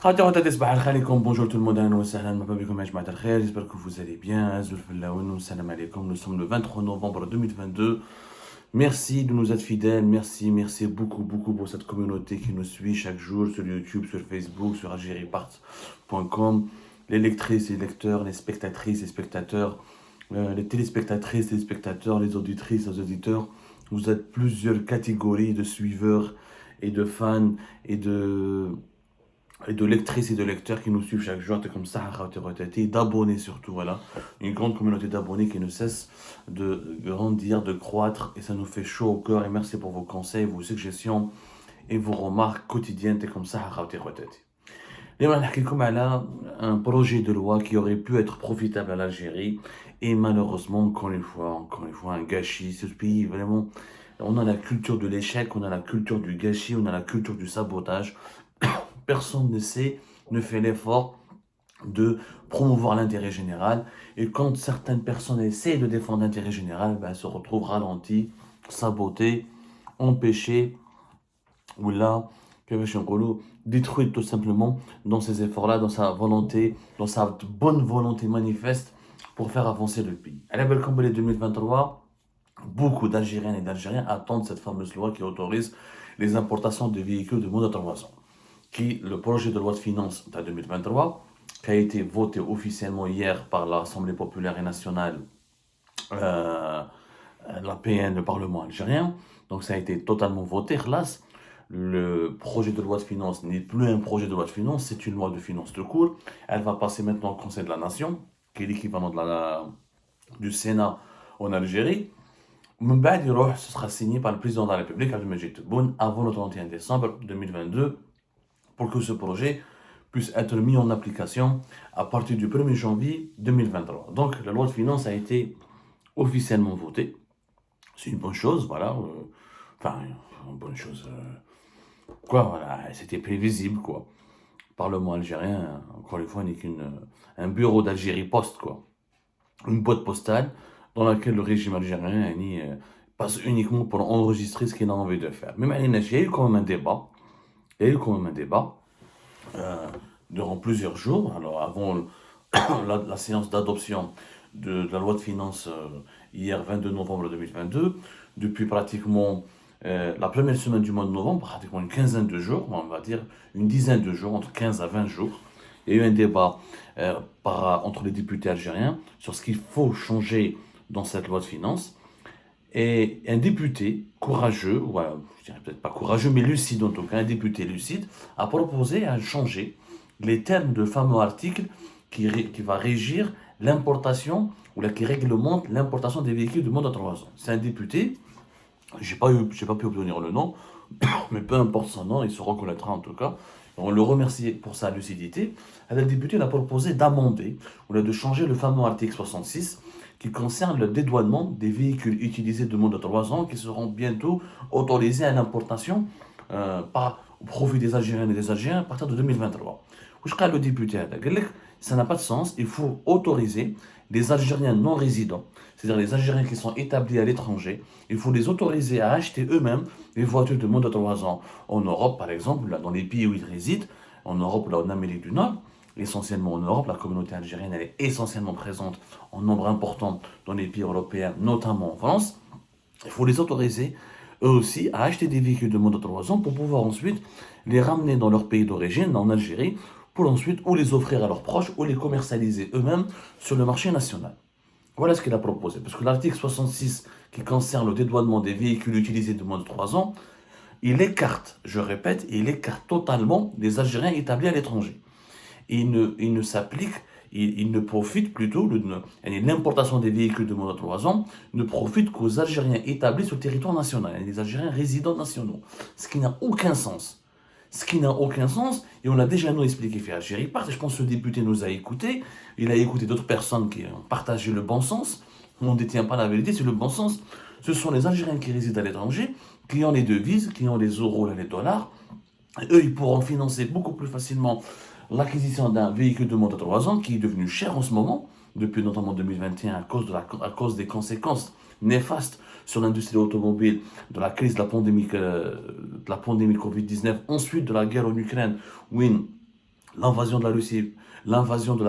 خاطر تصبح على خيركم bonjour tout le monde اهلا وسهلا مرحبا بكم يا جماعه الخير j'espère que vous allez bien Azul Fellaoun salam alaikum nous sommes le 23 novembre 2022. Merci de nous être fidèles, merci beaucoup pour cette communauté qui nous suit chaque jour sur YouTube, sur Facebook, sur algeriepart.com, les lectrices et lecteurs, les spectatrices et spectateurs, les téléspectatrices, téléspectateurs, les auditrices, les auditeurs. Vous êtes plusieurs catégories de suiveurs et de fans et de lectrices et de lecteurs qui nous suivent chaque jour, comme ça, et d'abonnés surtout, voilà. Une grande communauté d'abonnés qui ne cesse de grandir, de croître, et ça nous fait chaud au cœur. Et merci pour vos conseils, vos suggestions et vos remarques quotidiennes, comme ça, là, un projet de loi qui aurait pu être profitable à l'Algérie, et malheureusement, encore une fois, un gâchis. Ce pays, vraiment, on a la culture de l'échec, on a la culture du gâchis, on a la culture du sabotage. Personne ne fait l'effort de promouvoir l'intérêt général. Et quand certaines personnes essaient de défendre l'intérêt général, elles se retrouvent ralenties, sabotées, empêchées, ou là, détruites tout simplement dans ces efforts-là, dans sa volonté, dans sa bonne volonté manifeste pour faire avancer le pays. À la belle Cambodge 2023, beaucoup d'Algériennes et d'Algériens attendent cette fameuse loi qui autorise les importations de véhicules de moins de 3 ans. Le projet de loi de finances de 2023, qui a été voté officiellement hier par l'Assemblée populaire et nationale, l'APN, le Parlement algérien. Donc ça a été totalement voté. Hélas, le projet de loi de finances n'est plus un projet de loi de finances, c'est une loi de finances de cours. Elle va passer maintenant au Conseil de la Nation, qui est l'équivalent du Sénat en Algérie. Ce sera signé par le président de la République, Abdelmadjid Tebboune, avant le 31 décembre 2022, pour que ce projet puisse être mis en application à partir du 1er janvier 2023. Donc la loi de finances a été officiellement votée. C'est une bonne chose, voilà. Une bonne chose. Voilà, c'était prévisible, quoi. Le Parlement algérien, encore une fois, n'est qu'un bureau d'Algérie Post, quoi. Une boîte postale dans laquelle le régime algérien passe uniquement pour enregistrer ce qu'il a envie de faire. Mais il y a eu quand même un débat. Il y a eu quand même un débat durant plusieurs jours. Alors avant la séance d'adoption de la loi de finances hier 22 novembre 2022, depuis pratiquement la première semaine du mois de novembre, pratiquement une quinzaine de jours, on va dire une dizaine de jours, entre 15 à 20 jours, il y a eu un débat entre les députés algériens sur ce qu'il faut changer dans cette loi de finances. Et un député courageux, voilà, je dirais peut-être pas courageux, mais lucide en tout cas, un député lucide, a proposé à changer les termes de fameux article qui va régir l'importation, ou là, qui réglemente l'importation des véhicules de moins de 3 ans. C'est un député, j'ai pas pu obtenir le nom, mais peu importe son nom, il se reconnaîtra en tout cas. On le remercie pour sa lucidité. Le député a proposé d'amender, ou là, de changer le fameux article 66 qui concerne le dédouanement des véhicules utilisés de moins de 3 ans qui seront bientôt autorisés à l'importation au profit des Algériennes et des Algériens à partir de 2023. Je crois que le député a dit ça n'a pas de sens, il faut autoriser les Algériens non résidents, c'est-à-dire les Algériens qui sont établis à l'étranger, il faut les autoriser à acheter eux-mêmes des voitures de moins de 3 ans en Europe, par exemple, là, dans les pays où ils résident, en Europe, là, en Amérique du Nord, essentiellement en Europe. La communauté algérienne elle est essentiellement présente en nombre important dans les pays européens, notamment en France. Il faut les autoriser, eux aussi, à acheter des véhicules de moins de 3 ans pour pouvoir ensuite les ramener dans leur pays d'origine, en Algérie, pour ensuite ou les offrir à leurs proches ou les commercialiser eux-mêmes sur le marché national. Voilà ce qu'il a proposé. Parce que l'article 66 qui concerne le dédouanement des véhicules utilisés de moins de 3 ans, il écarte, je répète, il écarte totalement les Algériens établis à l'étranger. Il ne s'applique, il ne profite plutôt, l'importation des véhicules de moins de 3 ans ne profite qu'aux Algériens établis sur le territoire national, les Algériens résidents nationaux. Ce qui n'a aucun sens. Ce qui n'a aucun sens, et on l'a déjà nous expliqué fait Algérie Part, je pense que ce député nous a écoutés, il a écouté d'autres personnes qui ont partagé le bon sens, on ne détient pas la vérité, c'est le bon sens. Ce sont les Algériens qui résident à l'étranger, qui ont les devises, qui ont les euros et les dollars, et eux, ils pourront financer beaucoup plus facilement l'acquisition d'un véhicule de moins de 3 ans qui est devenu cher en ce moment, depuis notamment 2021 à cause des conséquences néfastes sur l'industrie automobile de la crise de la pandémie Covid-19, ensuite de la guerre en Ukraine, où l'invasion de la Russie, l'invasion de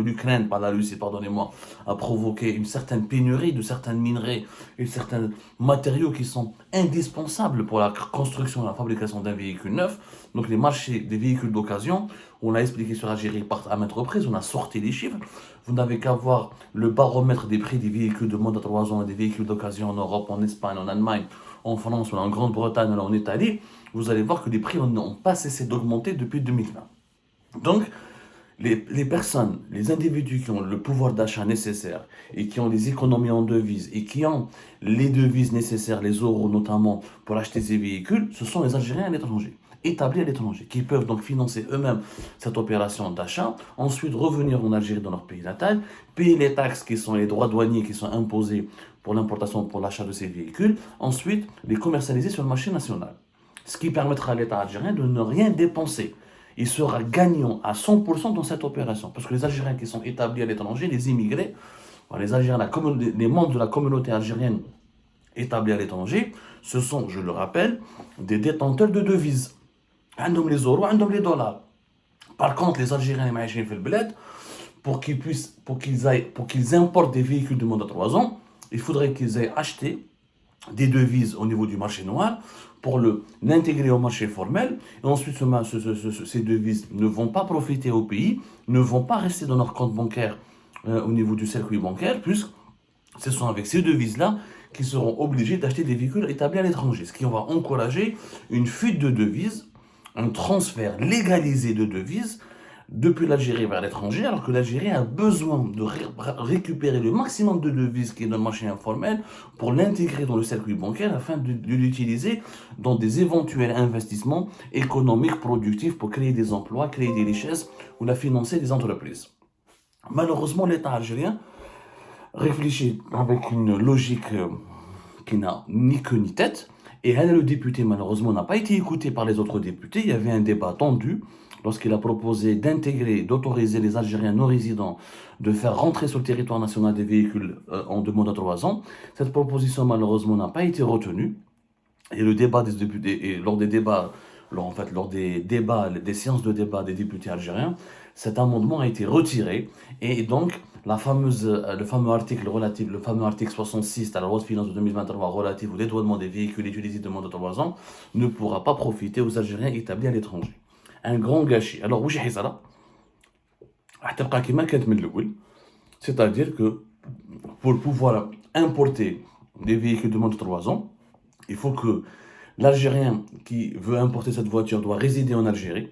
l'Ukraine par la Russie, pardonnez-moi, a provoqué une certaine pénurie de certains minerais et de certains matériaux qui sont indispensables pour la construction et la fabrication d'un véhicule neuf. Donc les marchés des véhicules d'occasion, on l'a expliqué sur Algérie à maintes reprises, on a sorti les chiffres. Vous n'avez qu'à voir le baromètre des prix des véhicules de moins de 3 ans et des véhicules d'occasion en Europe, en Espagne, en Allemagne, en France, en Grande-Bretagne, en Italie. Vous allez voir que les prix n'ont pas cessé d'augmenter depuis 2020. Donc, les personnes, les individus qui ont le pouvoir d'achat nécessaire et qui ont les économies en devises et qui ont les devises nécessaires, les euros notamment, pour acheter ces véhicules, ce sont les Algériens à l'étranger, établis à l'étranger, qui peuvent donc financer eux-mêmes cette opération d'achat, ensuite revenir en Algérie dans leur pays natal, payer les taxes qui sont les droits douaniers qui sont imposés pour l'importation, pour l'achat de ces véhicules, ensuite les commercialiser sur le marché national. Ce qui permettra à l'État algérien de ne rien dépenser. Il sera gagnant à 100% dans cette opération. Parce que les Algériens qui sont établis à l'étranger, les immigrés, les Algériens, les membres de la communauté algérienne établis à l'étranger, ce sont, je le rappelle, des détenteurs de devises. عندهم les euros, عندهم les dollars. Par contre, les Algériens qui sont في البلاد, pour qu'ils importent des véhicules de moins de 3 ans, il faudrait qu'ils aient acheté des devises au niveau du marché noir pour l'intégrer au marché formel. Et ensuite, ces devises ne vont pas profiter au pays, ne vont pas rester dans leur compte bancaire au niveau du circuit bancaire, puisque ce sont avec ces devises-là qu'ils seront obligés d'acheter des véhicules établis à l'étranger. Ce qui va encourager une fuite de devises, un transfert légalisé de devises depuis l'Algérie vers l'étranger, alors que l'Algérie a besoin de récupérer le maximum de devises qui est dans le marché informel pour l'intégrer dans le circuit bancaire afin de l'utiliser dans des éventuels investissements économiques productifs pour créer des emplois, créer des richesses ou la financer des entreprises. Malheureusement, l'État algérien réfléchit avec une logique qui n'a ni queue ni tête, et le député, malheureusement, n'a pas été écouté par les autres députés. Il y avait un débat tendu lorsqu'il a proposé d'intégrer, d'autoriser les Algériens non résidents de faire rentrer sur le territoire national des véhicules en demande de 3 ans. Cette proposition, malheureusement, n'a pas été retenue. Et le débat des députés, et lors des débats, des séances de débat des députés algériens, cet amendement a été retiré. Et donc, le fameux article 66 de la loi de finances de 2023 relatif au dédouanement des véhicules utilisés de moins de 3 ans ne pourra pas profiter aux Algériens établis à l'étranger. Un grand gâchis. Alors, où j'ai ça? C'est-à-dire que pour pouvoir importer des véhicules de moins de 3 ans, il faut que l'Algérien qui veut importer cette voiture doit résider en Algérie.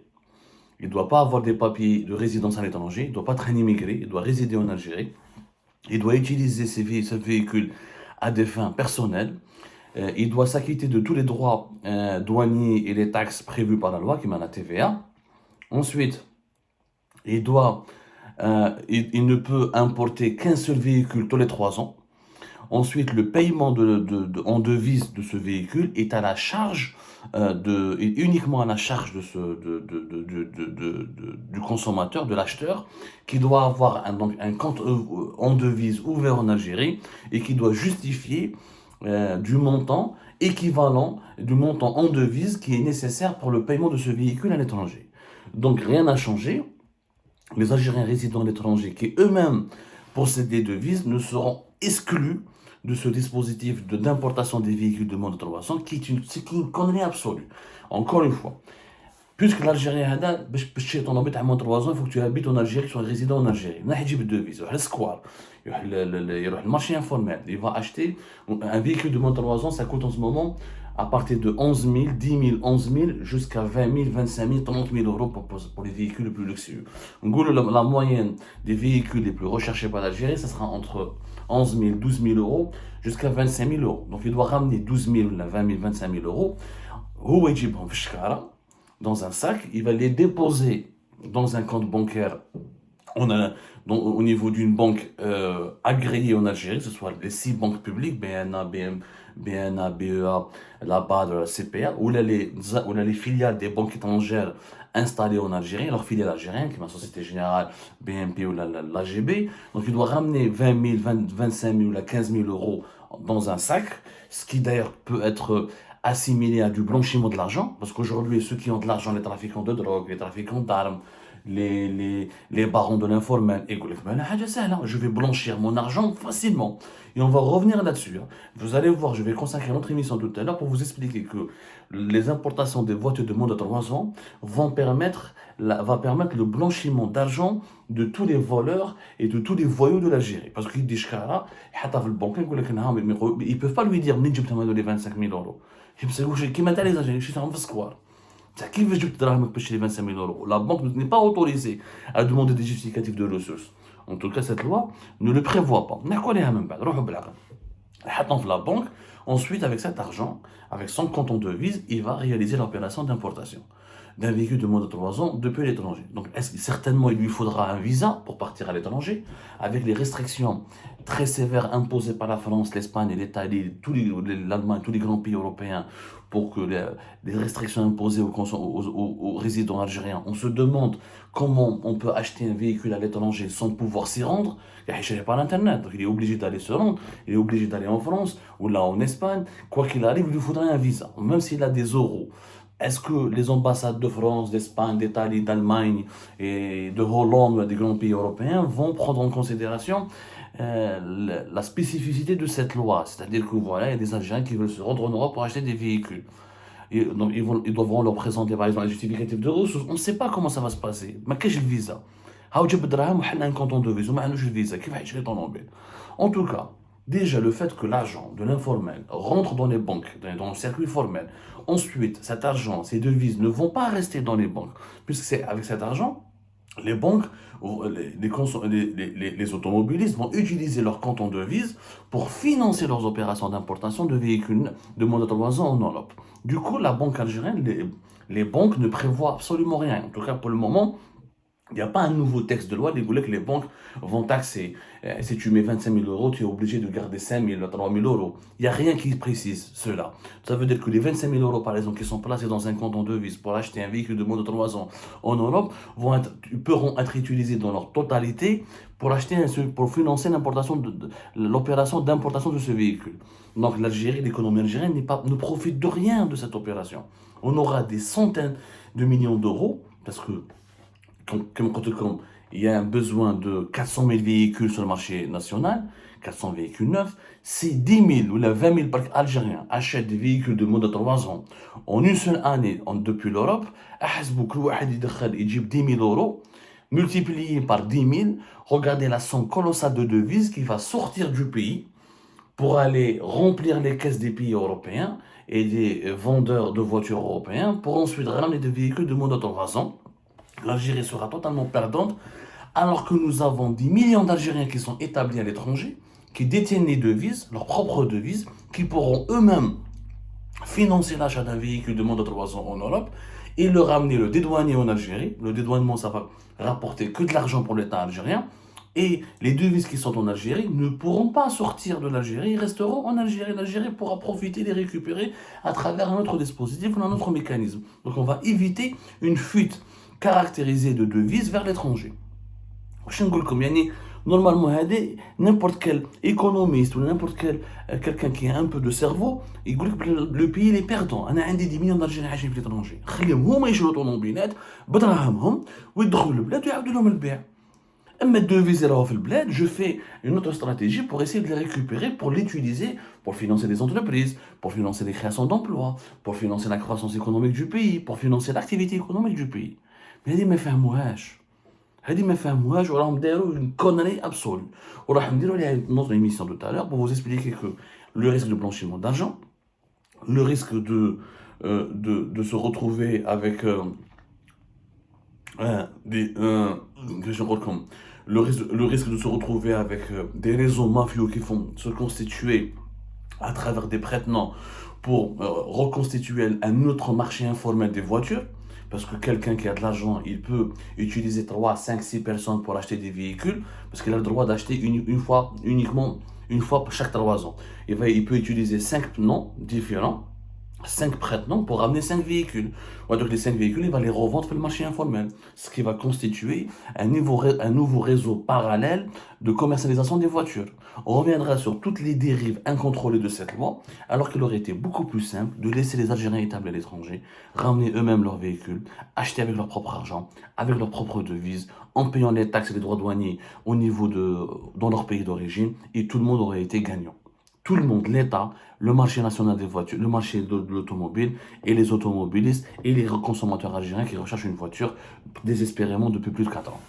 Il ne doit pas avoir des papiers de résidence à l'étranger, il ne doit pas être un immigré, il doit résider en Algérie. Il doit utiliser ce véhicule à des fins personnelles. Il doit s'acquitter de tous les droits douaniers et les taxes prévues par la loi, qui mène la TVA. Ensuite, il ne peut importer qu'un seul véhicule tous les 3 ans. Ensuite, le paiement en devise de ce véhicule est à la charge uniquement à la charge du consommateur, de l'acheteur, qui doit avoir un compte en devise ouvert en Algérie et qui doit justifier du montant équivalent du montant en devise qui est nécessaire pour le paiement de ce véhicule à l'étranger. Donc rien n'a changé. Les Algériens résidant à l'étranger qui eux-mêmes possèdent des devises ne seront exclus de ce dispositif d'importation des véhicules de moins de 300 qui est une connerie absolue. Encore une fois, puisque l'Algérien هذا باش تشري طوموبيل تاع moins de 3 ans, il faut que tu habites en Algérie, tu sois résident en Algérie. ما يجيب الدوفيز يروح للسكوار, يروح le marché informel, il va acheter un véhicule de moins de 3 ans, ça coûte en ce moment à partir de 11 000, 10 000, 11 000 jusqu'à 20 000, 25 000, 30 000 euros pour les véhicules les plus luxueux. La moyenne des véhicules les plus recherchés par l'Algérie, ça sera entre 11 000, 12 000 euros jusqu'à 25 000 euros. Donc il doit ramener 12 000, 20 000, 25 000 euros. هو يجيبهم في الشكارة dans un sac, il va les déposer dans un compte bancaire au niveau d'une banque agréée en Algérie, que ce soit les 6 banques publiques, BNA, BEA, la BAD, la CPA, ou les filiales des banques étrangères installées en Algérie, leurs filiales algériennes, comme la Société Générale, BNP ou l'AGB. Donc il doit ramener 20 000, 25 000 ou 15 000 euros dans un sac, ce qui d'ailleurs peut être assimilé à du blanchiment de l'argent, parce qu'aujourd'hui, ceux qui ont de l'argent, les trafiquants de drogue, les trafiquants d'armes, les barons de l'informel, et je vais blanchir mon argent facilement. Et on va revenir là-dessus, hein. Vous allez voir, je vais consacrer notre émission tout à l'heure pour vous expliquer que les importations des voitures de moins de 3 ans va permettre le blanchiment d'argent de tous les voleurs et de tous les voyous de l'Algérie. Parce qu'ils disent ils ne peuvent pas lui dire les 25 000 euros. Qui m'intéresse les Algériens, je suis en square. كيفاش جبت دراهمك باش تشري 25 000 euros? La banque n'est pas autorisée à demander des justificatifs de ressources. En tout cas, cette loi ne le prévoit pas. نحكوا عليها من بعد، روحوا بالعقل. حطهم في la banque. Ensuite, avec cet argent, avec son compte en devise, il va réaliser l'opération d'importation d'un véhicule de moins de 3 ans depuis l'étranger. Donc, certainement, il lui faudra un visa pour partir à l'étranger, avec les restrictions très sévères imposées par la France, l'Espagne, l'Italie, l'Allemagne, tous les grands pays européens, pour que les restrictions imposées aux résidents algériens. On se demande comment on peut acheter un véhicule à l'étranger sans pouvoir s'y rendre. Il n'y a pas l'internet, donc il est obligé d'aller se rendre, il est obligé d'aller en France ou là en Espagne. Quoi qu'il arrive, il lui faudra un visa, même s'il a des euros. Est-ce que les ambassades de France, d'Espagne, d'Italie, d'Allemagne et de Hollande, des grands pays européens, vont prendre en considération la spécificité de cette loi? C'est-à-dire que voilà, il y a des Algériens qui veulent se rendre en Europe pour acheter des véhicules. Donc ils devront leur présenter par exemple un justificatif de ressources. On ne sait pas comment ça va se passer. Mais qu'est-ce que le visa? Un canton de visa, le visa. En tout cas, déjà le fait que l'argent de l'informel rentre dans les banques, dans le circuit formel, ensuite cet argent, ces devises ne vont pas rester dans les banques, puisque c'est avec cet argent, les banques, les automobilistes vont utiliser leur compte en devise pour financer leurs opérations d'importation de véhicules de moins de 3 ans en Europe. Du coup, la banque algérienne, les banques ne prévoient absolument rien. En tout cas, pour le moment, il n'y a pas un nouveau texte de loi qui voulait que les banques vont taxer. Si tu mets 25 000 euros, tu es obligé de garder 5 000, 3 000 euros. Il n'y a rien qui précise cela. Ça veut dire que les 25 000 euros, par exemple, qui sont placés dans un compte en devise pour acheter un véhicule de moins de 3 ans en Europe, pourront être utilisés dans leur totalité pour financer l'opération d'importation de ce véhicule. Donc l'Algérie, l'économie algérienne ne profite de rien de cette opération. On aura des centaines de millions d'euros, parce que comme il y a un besoin de 400 000 véhicules sur le marché national, 400 véhicules neufs, si 10 000 ou 20 000 parcs algériens achètent des véhicules de moins de 3 ans en une seule année depuis l'Europe, il 10 000 euros, multiplié par 10 000, regardez la somme colossale de devises qui va sortir du pays pour aller remplir les caisses des pays européens et des vendeurs de voitures européens pour ensuite ramener des véhicules de moins de 3 ans. L'Algérie sera totalement perdante, alors que nous avons des millions d'Algériens qui sont établis à l'étranger, qui détiennent les devises, leurs propres devises, qui pourront eux-mêmes financer l'achat d'un véhicule de moins de 3 ans en Europe et le ramener, le dédouaner en Algérie. Le dédouanement, ça va rapporter que de l'argent pour l'État algérien. Et les devises qui sont en Algérie ne pourront pas sortir de l'Algérie, ils resteront en Algérie. L'Algérie pourra profiter, les récupérer à travers un autre dispositif ou un autre mécanisme. Donc on va éviter une fuite caractérisée de devises vers l'étranger. Normalement, n'importe quel économiste ou n'importe quel quelqu'un qui a un peu de cerveau, il dit que le pays est perdant. On a des millions d'Algériens qui sont à l'étranger. خليهم هما يشروا طوموبيلات بدراهمهم ويدخلوا البلاد ويعاودوا لهم البيع. اما الدوفيز راهو في البلاد, je fais une autre stratégie pour essayer de les récupérer, pour l'utiliser, pour financer des entreprises, pour financer les créations d'emplois, pour financer la croissance économique du pays, pour financer l'activité économique du pays. Mais هذه ما فهموهاش وراهم داروا une connerie absolue. وراح نديروا عليها notre émission tout à l'heure pour vous expliquer que le risque de blanchiment d'argent, le risque de se retrouver avec le risque de se retrouver avec des réseaux mafieux qui font se constituer à travers des prête-noms pour reconstituer un autre marché informel des voitures. Parce que quelqu'un qui a de l'argent, il peut utiliser 3, 5, 6 personnes pour acheter des véhicules, parce qu'il a le droit d'acheter uniquement une fois chaque 3 ans. Il peut utiliser 5 noms différents, 5 prête-noms pour ramener 5 véhicules. Ouais, donc les 5 véhicules, il va les revendre sur le marché informel, ce qui va constituer un nouveau réseau parallèle de commercialisation des voitures. On reviendra sur toutes les dérives incontrôlées de cette loi, alors qu'il aurait été beaucoup plus simple de laisser les Algériens établis à l'étranger ramener eux-mêmes leurs véhicules, acheter avec leur propre argent, avec leur propre devise, en payant les taxes et les droits douaniers dans leur pays d'origine, et tout le monde aurait été gagnant. Tout le monde, l'État, le marché national des voitures, le marché de l'automobile et les automobilistes et les consommateurs algériens qui recherchent une voiture désespérément depuis plus de 4 ans.